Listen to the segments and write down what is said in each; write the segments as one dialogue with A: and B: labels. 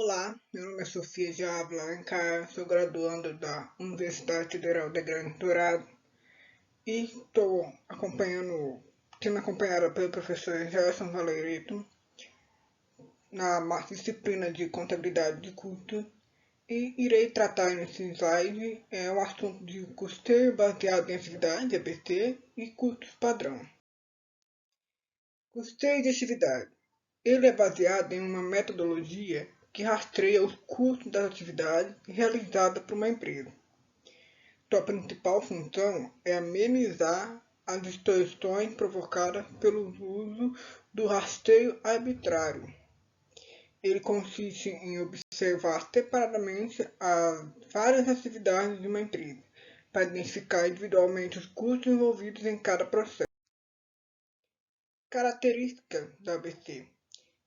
A: Olá, meu nome é Sofia de Ávila Alencar, sou graduanda da Universidade Federal de Grande Dourado e estou sendo acompanhada pelo professor Gerson Valerito na disciplina de Contabilidade de Custo e irei tratar nesse slide o assunto de custeio baseado em atividade, ABT, e custos padrão. Custeio de atividade. Ele é baseado em uma metodologia que rastreia os custos das atividades realizadas por uma empresa. Sua principal função é amenizar as distorções provocadas pelo uso do rastreio arbitrário. Ele consiste em observar separadamente as várias atividades de uma empresa, para identificar individualmente os custos envolvidos em cada processo. Característica da ABC.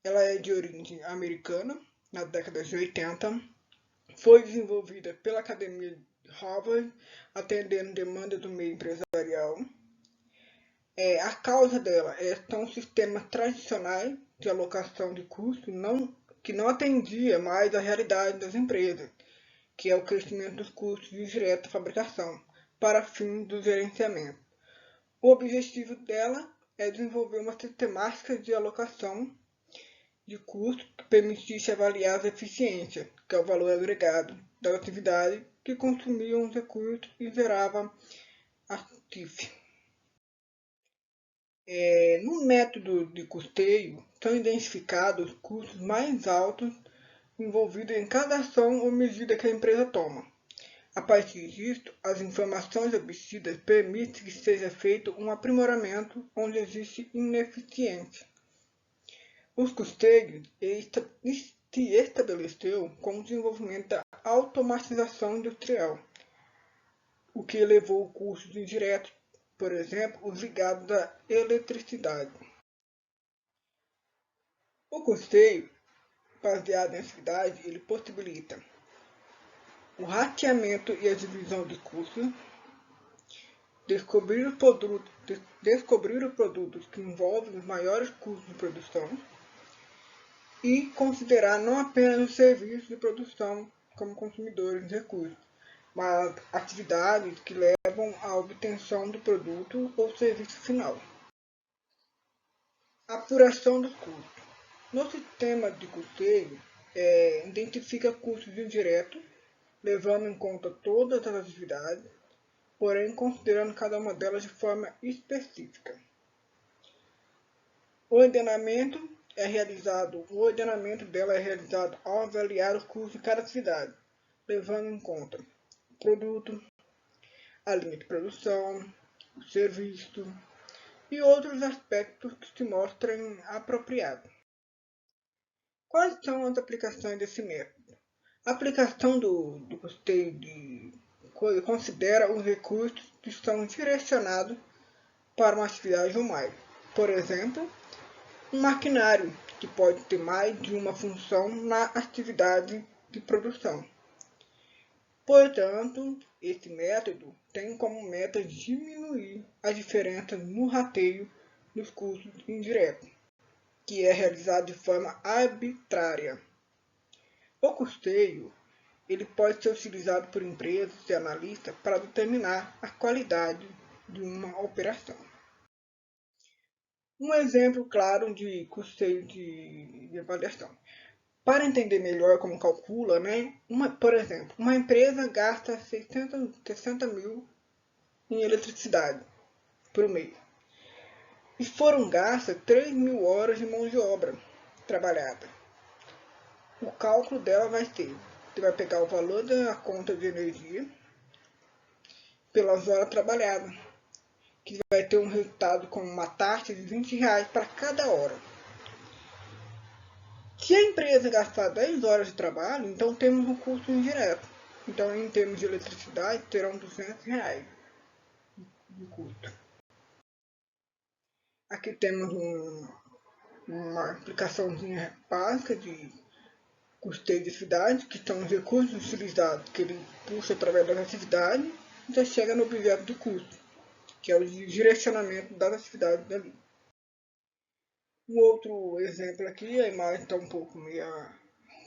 A: Ela é de origem americana, na década de 80, foi desenvolvida pela Academia de Harvard, atendendo demandas do meio empresarial. A causa dela são sistemas tradicionais de alocação de custos que não atendia mais à realidade das empresas, que é o crescimento dos custos de direta fabricação, para fins do gerenciamento. O objetivo dela é desenvolver uma sistemática de alocação de custo que permitisse avaliar a eficiência, que é o valor agregado da atividade que consumiam os recursos e gerava a TIF. No método de custeio, são identificados os custos mais altos envolvidos em cada ação ou medida que a empresa toma. A partir disso, as informações obtidas permitem que seja feito um aprimoramento onde existe ineficiência. Os custeios se estabeleceu com o desenvolvimento da automatização industrial, o que elevou o custo indireto, por exemplo, os ligados à eletricidade. O custeio, baseado em atividade, ele possibilita o rateamento e a divisão de custos, descobrir os produtos que envolvem os maiores custos de produção, e considerar não apenas os serviços de produção como consumidores de recursos, mas atividades que levam à obtenção do produto ou serviço final. Apuração dos custos. No sistema de custeio, identifica custos indiretos, levando em conta todas as atividades, porém considerando cada uma delas de forma específica. O ordenamento dela é realizado ao avaliar os custos de cada atividade, levando em conta o produto, a linha de produção, o serviço e outros aspectos que se mostrem apropriados. Quais são as aplicações desse método? A aplicação do custeio considera os recursos que são direcionados para uma atividade ou mais. Por exemplo, um maquinário que pode ter mais de uma função na atividade de produção. Portanto, esse método tem como meta diminuir a diferença no rateio dos custos indiretos, que é realizado de forma arbitrária. O custeio ele pode ser utilizado por empresas e analistas para determinar a qualidade de uma operação. Um exemplo claro de custeio de avaliação. Para entender melhor como calcula, por exemplo, uma empresa gasta 60 mil em eletricidade por mês. E foram gastas 3.000 horas de mão de obra trabalhada. O cálculo dela vai ser, você vai pegar o valor da conta de energia pelas horas trabalhadas, que vai ter um resultado com uma taxa de R$ 20 para cada hora. Se a empresa gastar 10 horas de trabalho, então temos um custo indireto. Então, em termos de eletricidade, terão R$ 200 de custo. Aqui temos uma aplicaçãozinha básica de custeio de atividade, que são os recursos utilizados, que ele puxa através das atividades, e já chega no objeto de custo, que é o direcionamento das atividades dali. Um outro exemplo aqui, a imagem está um pouco meio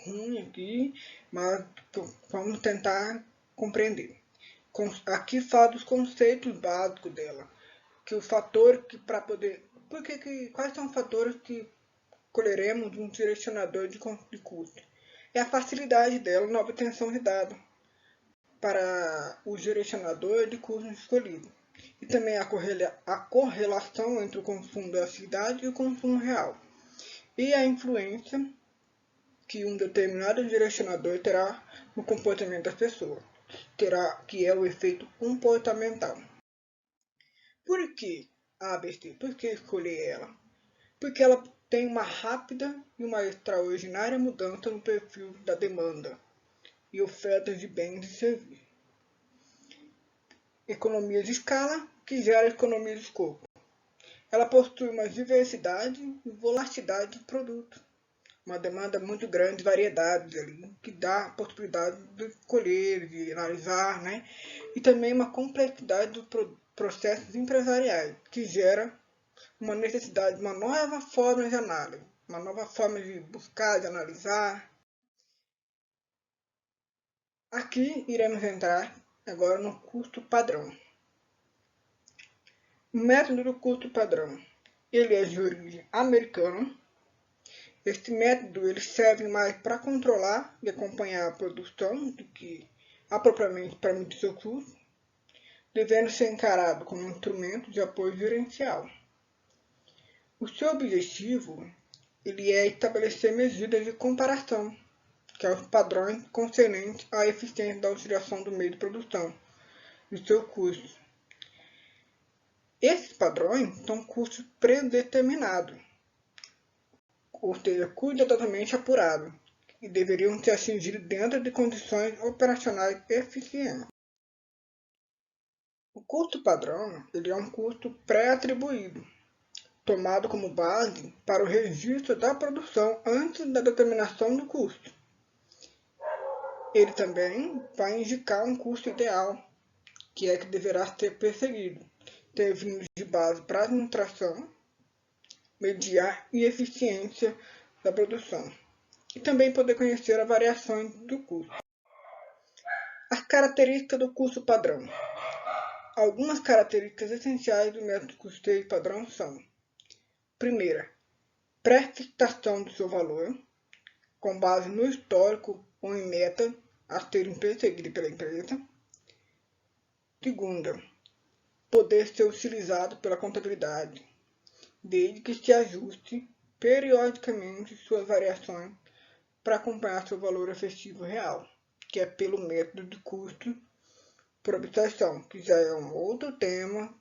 A: ruim aqui, mas vamos tentar compreender. Aqui fala dos conceitos básicos dela, que o fator que para poder, quais são os fatores que colheremos de um direcionador de custo? É a facilidade dela na obtenção de dados para o direcionador de custo escolhido. E também a correlação entre o consumo da cidade e o consumo real. E a influência que um determinado direcionador terá no comportamento das pessoas, que é o efeito comportamental. Por que a ABC? Por que escolher ela? Porque ela tem uma rápida e uma extraordinária mudança no perfil da demanda e oferta de bens e serviços. Economia de escala, que gera economia de escopo. Ela possui uma diversidade e volatilidade de produtos, uma demanda muito grande de variedades ali, que dá a possibilidade de escolher, de analisar, né? E também uma complexidade dos processos empresariais, que gera uma necessidade de uma nova forma de análise, uma nova forma de buscar, de analisar. Aqui iremos entrar agora no custo padrão. O método do custo padrão, ele é de origem americana. Este método ele serve mais para controlar e acompanhar a produção do que propriamente para medir seu custo, devendo ser encarado como um instrumento de apoio gerencial. O seu objetivo ele é estabelecer medidas de comparação, que é os padrões concernentes à eficiência da utilização do meio de produção e seu custo. Esses padrões são custos predeterminados, ou seja, cuidadosamente apurados, e deveriam ser atingidos dentro de condições operacionais eficientes. O custo padrão ele é um custo pré-atribuído, tomado como base para o registro da produção antes da determinação do custo. Ele também vai indicar um custo ideal, que é que deverá ser perseguido, servindo de base para a administração, mediar e eficiência da produção, e também poder conhecer as variações do custo. As características do custo padrão. Algumas características essenciais do método custeio padrão são: primeira, pré-fixação do seu valor, com base no histórico ou em meta a serem perseguidas pela empresa. Segunda, poder ser utilizado pela contabilidade, desde que se ajuste periodicamente suas variações para acompanhar seu valor efetivo real, que é pelo método de custo por obtenção, que já é um outro tema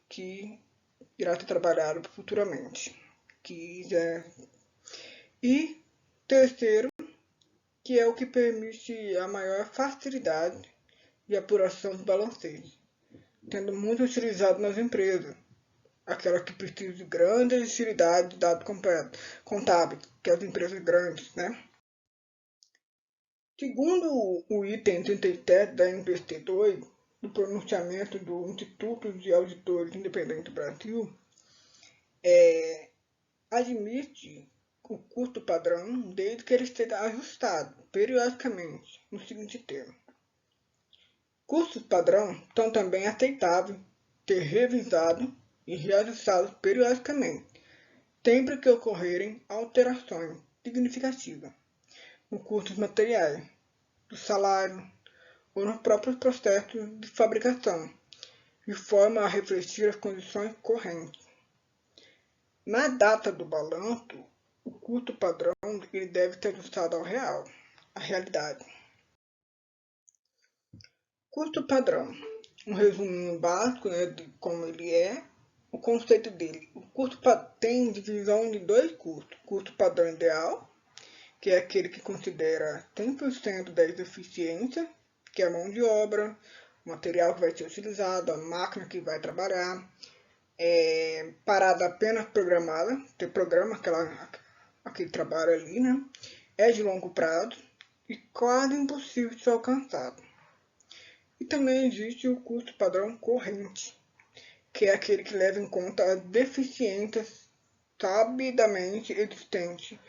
A: que irá ser trabalhado futuramente. E terceiro, que é o que permite a maior facilidade de apuração dos balanceios, tendo muito utilizado nas empresas, aquelas que precisam de grande agilidade de dados contábeis, que é as empresas grandes, né? Segundo o item 37 da NPC2, do pronunciamento do Instituto de Auditores Independente do Brasil, admite o custo padrão desde que ele esteja ajustado periodicamente no seguinte termo: custos padrão são também aceitáveis ser revisados e reajustados periodicamente, sempre que ocorrerem alterações significativas nos custos materiais, do salário ou nos próprios processos de fabricação, de forma a refletir as condições correntes. Na data do balanço, o custo padrão ele deve ser ajustado ao real, à realidade. Custo padrão. Um resuminho básico, né, de como ele é, o conceito dele. O custo tem divisão de dois custos. Custo padrão ideal, que é aquele que considera 100% da eficiência, que é a mão de obra, o material que vai ser utilizado, a máquina que vai trabalhar, parada apenas programada, você programa aquele trabalho ali, né? É de longo prazo e quase impossível de ser alcançado. E também existe o custo padrão corrente, que é aquele que leva em conta as deficiências sabidamente existentes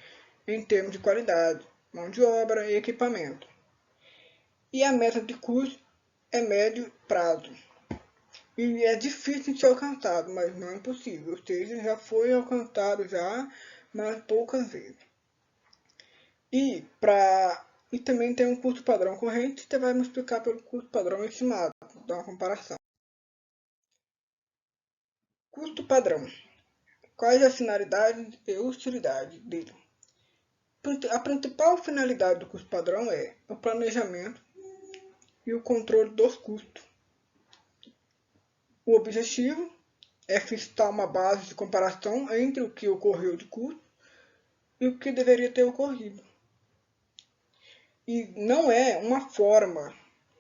A: em termos de qualidade, mão de obra e equipamento. E a meta de custo é médio prazo. E é difícil de ser alcançado, mas não é impossível. Ou seja, já foi alcançado já, mas poucas vezes. E também tem um custo padrão corrente, você vai me explicar pelo custo padrão estimado, dar uma comparação. Custo padrão. Quais as finalidades e utilidade dele? A principal finalidade do custo padrão é o planejamento e o controle dos custos. O objetivo é fixar uma base de comparação entre o que ocorreu de custo e o que deveria ter ocorrido. E não é uma forma,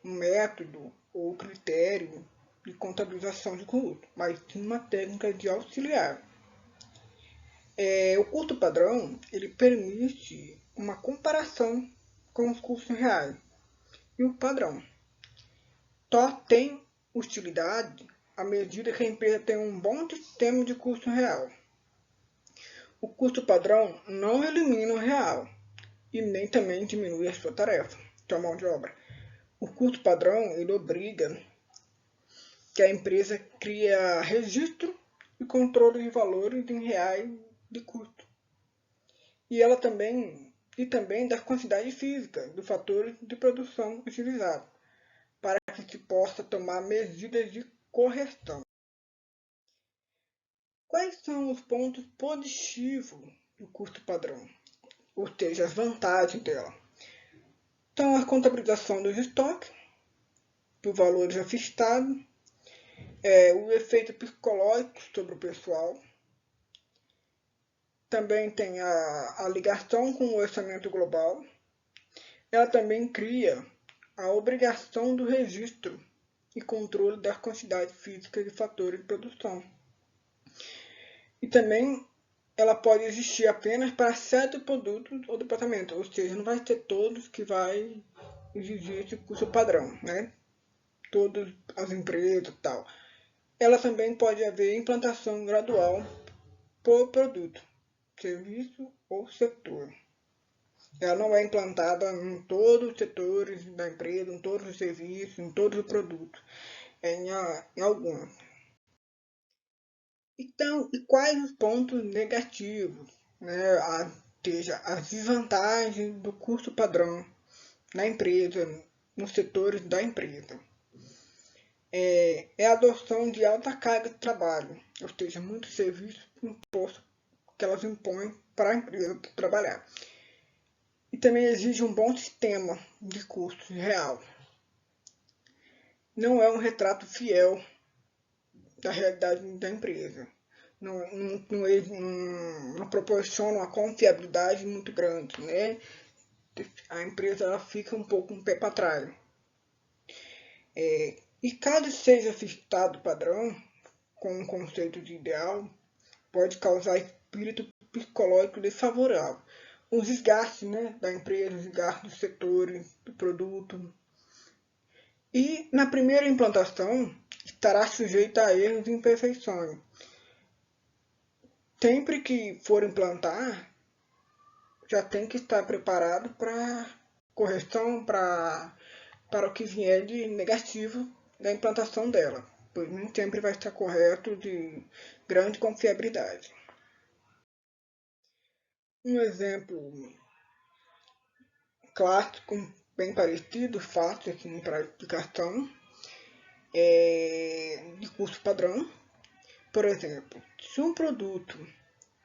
A: um método ou critério de contabilização de custo, mas sim uma técnica de auxiliar. O custo padrão ele permite uma comparação com os custos reais e o padrão. Só tem utilidade à medida que a empresa tem um bom sistema de custo real. O custo padrão não elimina o real e nem também diminui a sua tarefa, sua mão de obra. O custo padrão ele obriga que a empresa cria registro e controle de valores em reais de custo. E também da quantidade física dos fatores de produção utilizados, para que se possa tomar medidas de correção. Quais são os pontos positivos do custo padrão? Ou seja, as vantagens dela. Então, a contabilização dos estoques, por valores ajustados, o efeito psicológico sobre o pessoal. Também tem a ligação com o orçamento global. Ela também cria a obrigação do registro e controle das quantidades físicas de fatores de produção. E também ela pode existir apenas para certos produtos ou departamentos, ou seja, não vai ter todos que vai exigir esse custo padrão, né? Todas as empresas e tal. Ela também pode haver implantação gradual por produto, serviço ou setor. Ela não é implantada em todos os setores da empresa, em todos os serviços, em todos os produtos, em alguns. Então, e quais os pontos negativos, né? Seja, as desvantagens do custo padrão na empresa, nos setores da empresa? A adoção de alta carga de trabalho, ou seja, muitos serviços impostos que elas impõem para a empresa trabalhar. E também exige um bom sistema de custos real. Não é um retrato fiel da realidade da empresa. Não proporciona uma confiabilidade muito grande, né? A empresa ela fica um pouco um pé para trás. E caso seja fixado padrão, com um conceito de ideal, pode causar espírito psicológico desfavorável. Os desgastes, né, da empresa, os desgastes dos setores, do produto. E na primeira implantação, estará sujeita a erros e imperfeições. Sempre que for implantar, já tem que estar preparado para correção, para o que vier de negativo da implantação dela, pois nem sempre vai estar correto de grande confiabilidade. Um exemplo clássico, bem parecido, fácil assim, para aplicação, de custo padrão. Por exemplo, se um produto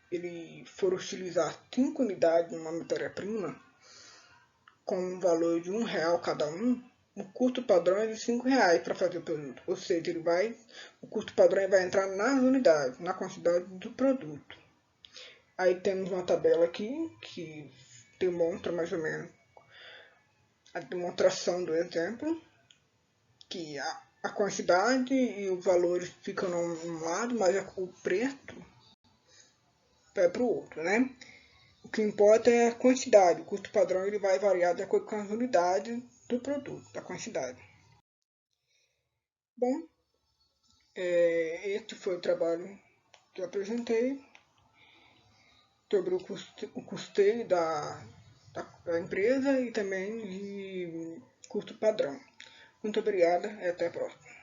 A: ele for utilizar 5 unidades de uma matéria-prima, com um valor de R$1 cada um, o custo padrão é de R$5 para fazer o produto. Ou seja, o custo padrão vai entrar nas unidades, na quantidade do produto. Aí temos uma tabela aqui que demonstra mais ou menos a demonstração do exemplo, que a quantidade e os valores ficam num lado, mas o preço vai para o outro, né? O que importa é a quantidade. O custo padrão ele vai variar de acordo com as unidades do produto, da quantidade. Bom, este foi o trabalho que eu apresentei sobre o custeio da empresa e também de custo padrão. Muito obrigada e até a próxima.